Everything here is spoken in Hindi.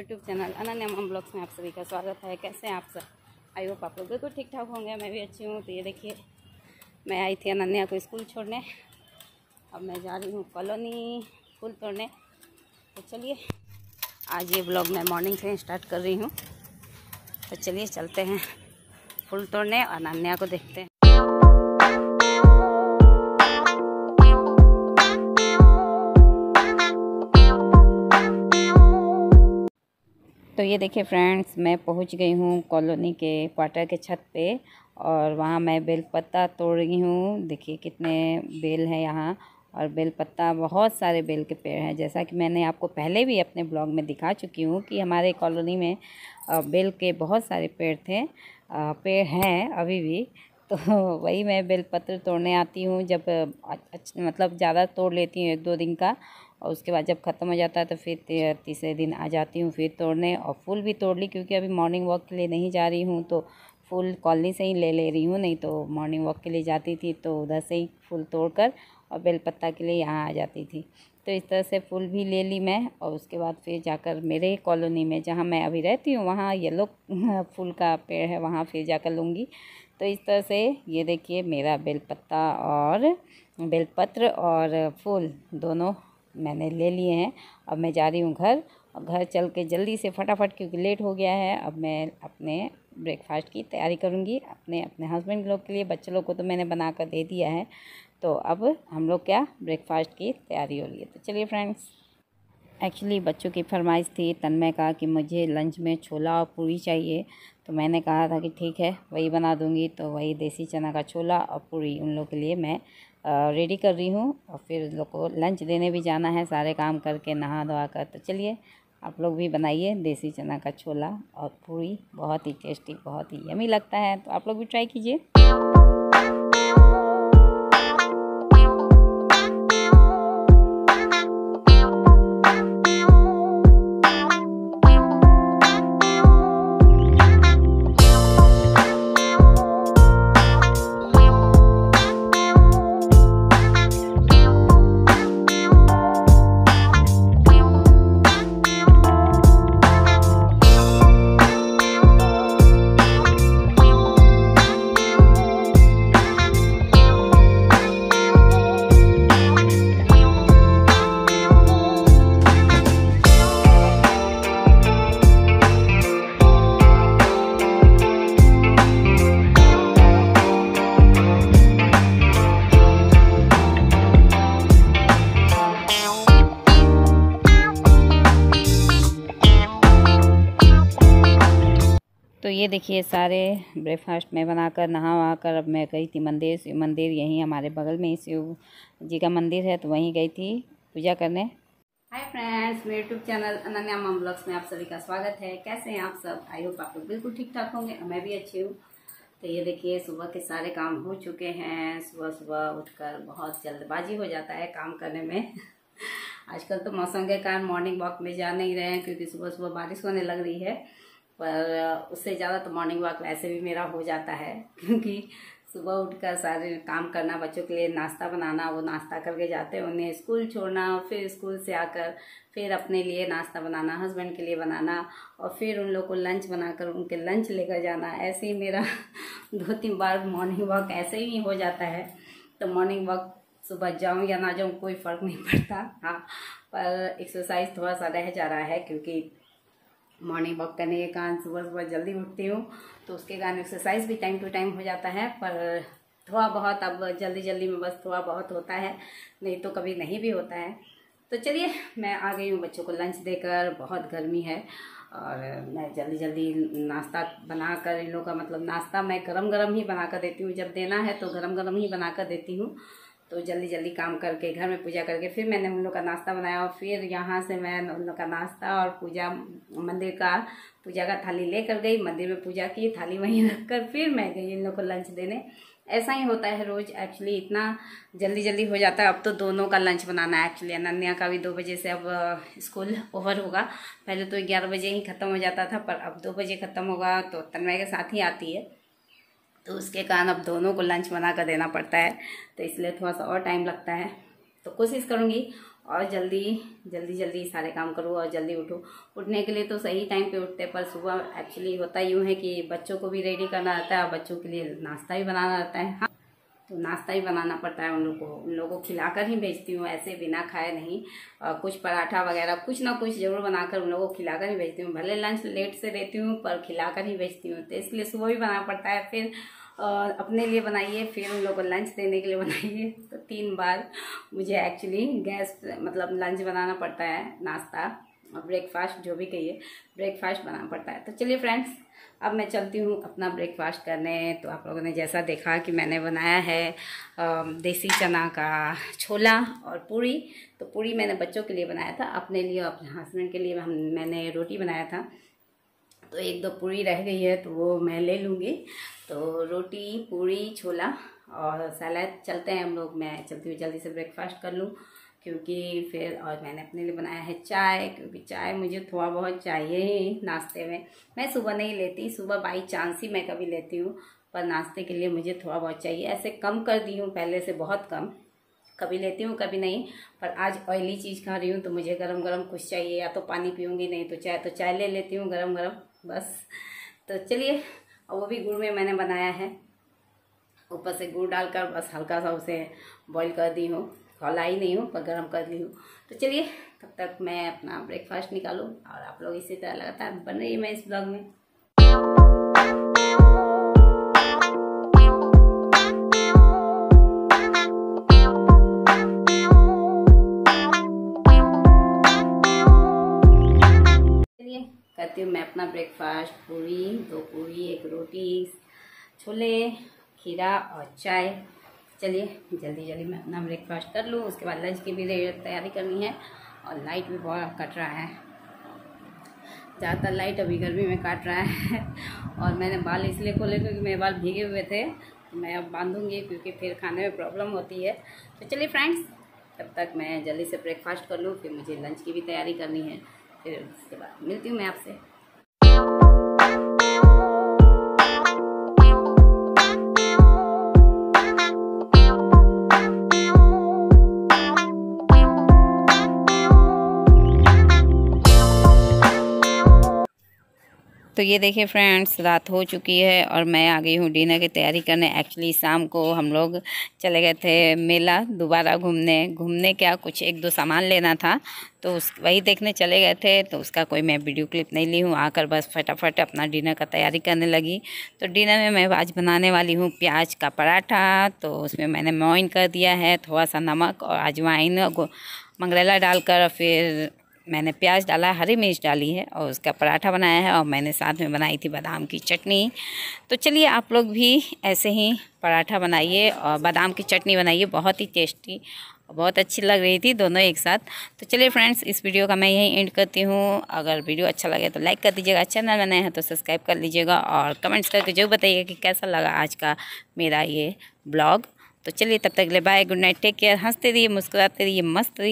यूट्यूब चैनल अनन्या मम ब्लॉग्स में आप सभी का स्वागत है। कैसे हैं आप सब? आई होप आप लोग बिल्कुल ठीक ठाक होंगे। मैं भी अच्छी हूँ। तो ये देखिए, मैं आई थी अनन्या को स्कूल छोड़ने। अब मैं जा रही हूँ कॉलोनी फूल तोड़ने। तो चलिए, आज ये ब्लॉग मैं मॉर्निंग से स्टार्ट कर रही हूँ। तो चलिए चलते हैं फूल तोड़ने और अनन्या को देखते हैं। तो ये देखिए फ्रेंड्स, मैं पहुंच गई हूँ कॉलोनी के क्वार्टर के छत पे और वहाँ मैं बेलपत्ता तोड़ रही हूँ। देखिए कितने बेल हैं यहाँ, और बेलपत्ता बहुत सारे बेल के पेड़ हैं। जैसा कि मैंने आपको पहले भी अपने ब्लॉग में दिखा चुकी हूँ कि हमारे कॉलोनी में बेल के बहुत सारे पेड़ थे, पेड़ हैं अभी भी। तो वही मैं बेलपत्र तोड़ने आती हूँ जब मतलब ज़्यादा तोड़ लेती हूँ 1-2 दिन का, और उसके बाद जब ख़त्म हो जाता है तो फिर तीसरे दिन आ जाती हूँ फिर तोड़ने। और फूल भी तोड़ ली, क्योंकि अभी मॉर्निंग वॉक के लिए नहीं जा रही हूँ तो फूल कॉलोनी से ही ले रही हूँ। नहीं तो मॉर्निंग वॉक के लिए जाती थी तो उधर से ही फूल तोड़कर और बेलपत्ता के लिए यहाँ आ जाती थी। तो इस तरह से फूल भी ले ली मैं, और उसके बाद फिर जाकर मेरे कॉलोनी में जहाँ मैं अभी रहती हूँ वहाँ येलो फूल का पेड़ है, वहाँ फिर जाकर लूँगी। तो इस तरह से ये देखिए, मेरा बेलपत्ता और बेलपत्र और फूल दोनों मैंने ले लिए हैं। अब मैं जा रही हूँ घर, और घर चल के जल्दी से फटाफट, क्योंकि लेट हो गया है। अब मैं अपने ब्रेकफास्ट की तैयारी करूँगी अपने हस्बैंड लोग के लिए। बच्चे लोग को तो मैंने बना कर दे दिया है, तो अब हम लोग क्या ब्रेकफास्ट की तैयारी हो रही है। तो चलिए फ्रेंड्स, एक्चुअली बच्चों की फरमाइश थी, तन्मय कहा कि मुझे लंच में छोला और पूरी चाहिए। तो मैंने कहा था कि ठीक है वही बना दूंगी। तो वही देसी चना का छोला और पूरी उन लोग के लिए मैं रेडी कर रही हूँ, और फिर उन लोग को लंच देने भी जाना है सारे काम करके नहा धोआ कर। तो चलिए आप लोग भी बनाइए देसी चना का छोला और पूरी, बहुत ही टेस्टी, बहुत ही यमी लगता है। तो आप लोग भी ट्राई कीजिए। तो ये देखिए, सारे ब्रेकफास्ट में बनाकर नहा वहा कर अब मैं गई थी मंदिर। शिव मंदिर यहीं हमारे बगल में ही शिव जी का मंदिर है, तो वहीं गई थी पूजा करने। हाय फ्रेंड्स, मेरे यूट्यूब चैनल अनन्या मम ब्लॉग्स में आप सभी का स्वागत है। कैसे हैं आप सब? आई होप आप लोग बिल्कुल ठीक ठाक होंगे, मैं भी अच्छी हूँ। तो ये देखिए, सुबह के सारे काम हो चुके हैं। सुबह सुबह उठकर बहुत जल्दबाजी हो जाता है काम करने में। आजकल तो मौसम के कारण मॉर्निंग वॉक में जा नहीं रहे हैं, क्योंकि सुबह सुबह बारिश होने लग रही है। पर उससे ज़्यादा तो मॉर्निंग वॉक वैसे भी मेरा हो जाता है, क्योंकि सुबह उठकर सारे काम करना, बच्चों के लिए नाश्ता बनाना, वो नाश्ता करके जाते हैं, उन्हें स्कूल छोड़ना, फिर स्कूल से आकर फिर अपने लिए नाश्ता बनाना, हस्बैंड के लिए बनाना, और फिर उन लोग को लंच बनाकर उनके लंच लेकर जाना। ऐसे ही मेरा 2-3 बार मॉर्निंग वॉक ऐसे ही हो जाता है। तो मॉर्निंग वॉक सुबह जाऊँ या ना जाऊँ कोई फ़र्क नहीं पड़ता। हाँ, पर एक्सरसाइज थोड़ा सा रह जा रहा है, क्योंकि मॉर्निंग वॉक करने के कारण सुबह सुबह जल्दी उठती हूँ, तो उसके कारण एक्सरसाइज भी टाइम टू टाइम हो जाता है। पर थोड़ा बहुत अब जल्दी जल्दी में बस थोड़ा बहुत होता है, नहीं तो कभी नहीं भी होता है। तो चलिए, मैं आ गई हूँ बच्चों को लंच देकर। बहुत गर्मी है और मैं जल्दी जल्दी नाश्ता बनाकर, इन लोगों का मतलब नाश्ता मैं गरम गरम ही बना कर देती हूँ। जब देना है तो गरम गरम ही बना कर देती हूँ। तो जल्दी जल्दी काम करके घर में पूजा करके फिर मैंने उन लोग का नाश्ता बनाया, और फिर यहाँ से मैं उन लोग का नाश्ता और पूजा मंदिर का पूजा का थाली लेकर गई। मंदिर में पूजा की, थाली वहीं रखकर फिर मैं गई इन लोग को लंच देने। ऐसा ही होता है रोज़। एक्चुअली इतना जल्दी जल्दी हो जाता है। अब तो दोनों का लंच बनाना है। एक्चुअली अनन्या का भी 2 बजे से अब स्कूल ओवर होगा। पहले तो 11 बजे ही ख़त्म हो जाता था, पर अब 2 बजे ख़त्म होगा। तो तन्मय के साथ ही आती है, तो उसके कारण अब दोनों को लंच बना कर देना पड़ता है, तो इसलिए थोड़ा सा और टाइम लगता है। तो कोशिश करूँगी और जल्दी सारे काम करूँ और जल्दी उठूँ। उठने के लिए तो सही टाइम पे उठते, पर सुबह एक्चुअली होता यूँ है कि बच्चों को भी रेडी करना रहता है और बच्चों के लिए नाश्ता भी बनाना रहता है। हाँ, तो नाश्ता ही बनाना पड़ता है उन लोगों को खिलाकर ही भेजती हूँ, ऐसे बिना खाए नहीं। कुछ पराठा वगैरह कुछ ना कुछ ज़रूर बनाकर उन लोगों को खिलाकर ही भेजती हूँ। भले लंच लेट से देती हूँ पर खिलाकर ही भेजती हूँ, तो इसलिए सुबह भी बनाना पड़ता है, फिर अपने लिए बनाइए, फिर उन लोगों को लंच देने के लिए बनाइए। तो 3 बार मुझे एक्चुअली गैस मतलब लंच बनाना पड़ता है, नाश्ता और ब्रेकफास्ट जो भी कहिए, ब्रेकफास्ट बनाना पड़ता है। तो चलिए फ्रेंड्स, अब मैं चलती हूँ अपना ब्रेकफास्ट करने। तो आप लोगों ने जैसा देखा कि मैंने बनाया है देसी चना का छोला और पूरी। तो पूरी मैंने बच्चों के लिए बनाया था, अपने लिए अपने हस्बैंड के लिए मैंने रोटी बनाया था। तो 1-2 पूरी रह गई है तो वो मैं ले लूँगी। तो रोटी, पूरी, छोला और सलाद चलते हैं हम लोग। मैं चलती हूँ जल्दी से ब्रेकफास्ट कर लूँ, क्योंकि फिर और मैंने अपने लिए बनाया है चाय, क्योंकि चाय मुझे थोड़ा बहुत चाहिए ही नाश्ते में। मैं सुबह नहीं लेती, सुबह बाई चांस ही मैं कभी लेती हूँ, पर नाश्ते के लिए मुझे थोड़ा बहुत चाहिए। ऐसे कम कर दी हूँ पहले से, बहुत कम, कभी लेती हूँ कभी नहीं। पर आज ऑयली चीज़ खा रही हूँ तो मुझे गरम गरम कुछ चाहिए, या तो पानी पीऊँगी नहीं तो चाय ले लेती हूँ गरम गरम बस। तो चलिए, और वो भी गुड़ में मैंने बनाया है, ऊपर से गुड़ डालकर बस हल्का सा उसे बॉईल कर दी हूँ, खौलाई नहीं हूँ पर गर्म कर ली हूँ। तो चलिए, तब तक मैं अपना ब्रेकफास्ट निकालूँ और आप लोग इसी तरह लगातार बन रही है मैं इस ब्लॉग में। करती हूँ मैं अपना ब्रेकफास्ट। पूरी, 2 पूरी, 1 रोटी, छोले, खीरा और चाय। चलिए जल्दी मैं अपना ब्रेकफास्ट कर लूँ, उसके बाद लंच की भी तैयारी करनी है। और लाइट भी बहुत कट रहा है, ज़्यादातर लाइट अभी गर्मी में काट रहा है। और मैंने बाल इसलिए खोले क्योंकि मेरे बाल भीगे हुए थे, तो मैं अब बांधूँगी क्योंकि फिर खाने में प्रॉब्लम होती है। तो चलिए फ्रेंड्स, तब तक मैं जल्दी से ब्रेकफास्ट कर लूँ, फिर मुझे लंच की भी तैयारी करनी है। फिर उसके बाद मिलती हूँ मैं आपसे। तो ये देखिए फ्रेंड्स, रात हो चुकी है और मैं आ गई हूँ डिनर की तैयारी करने। एक्चुअली शाम को हम लोग चले गए थे मेला दोबारा घूमने क्या, कुछ 1-2 सामान लेना था, तो वही देखने चले गए थे। तो उसका कोई मैं वीडियो क्लिप नहीं ली हूँ। आकर बस फटाफट अपना डिनर का तैयारी करने लगी। तो डिनर में मैं आज बनाने वाली हूँ प्याज का पराठा। तो उसमें मैंने मोइन कर दिया है, थोड़ा सा नमक और अजवाइन मंगरेला डालकर, फिर मैंने प्याज डाला, हरी मिर्च डाली है और उसका पराठा बनाया है। और मैंने साथ में बनाई थी बादाम की चटनी। तो चलिए आप लोग भी ऐसे ही पराठा बनाइए और बादाम की चटनी बनाइए, बहुत ही टेस्टी, बहुत अच्छी लग रही थी दोनों एक साथ। तो चलिए फ्रेंड्स, इस वीडियो का मैं यहीं एंड करती हूँ। अगर वीडियो अच्छा लगे तो लाइक कर दीजिएगा, चैनल में नए हैं तो सब्सक्राइब कर लीजिएगा और कमेंट्स करके जरूर बताइए कि कैसा लगा आज का मेरा ये ब्लॉग। तो चलिए तब तक ले bye, good night, take care, हंसते रहिए, मुस्कुराते रहिए, मस्त रहिए।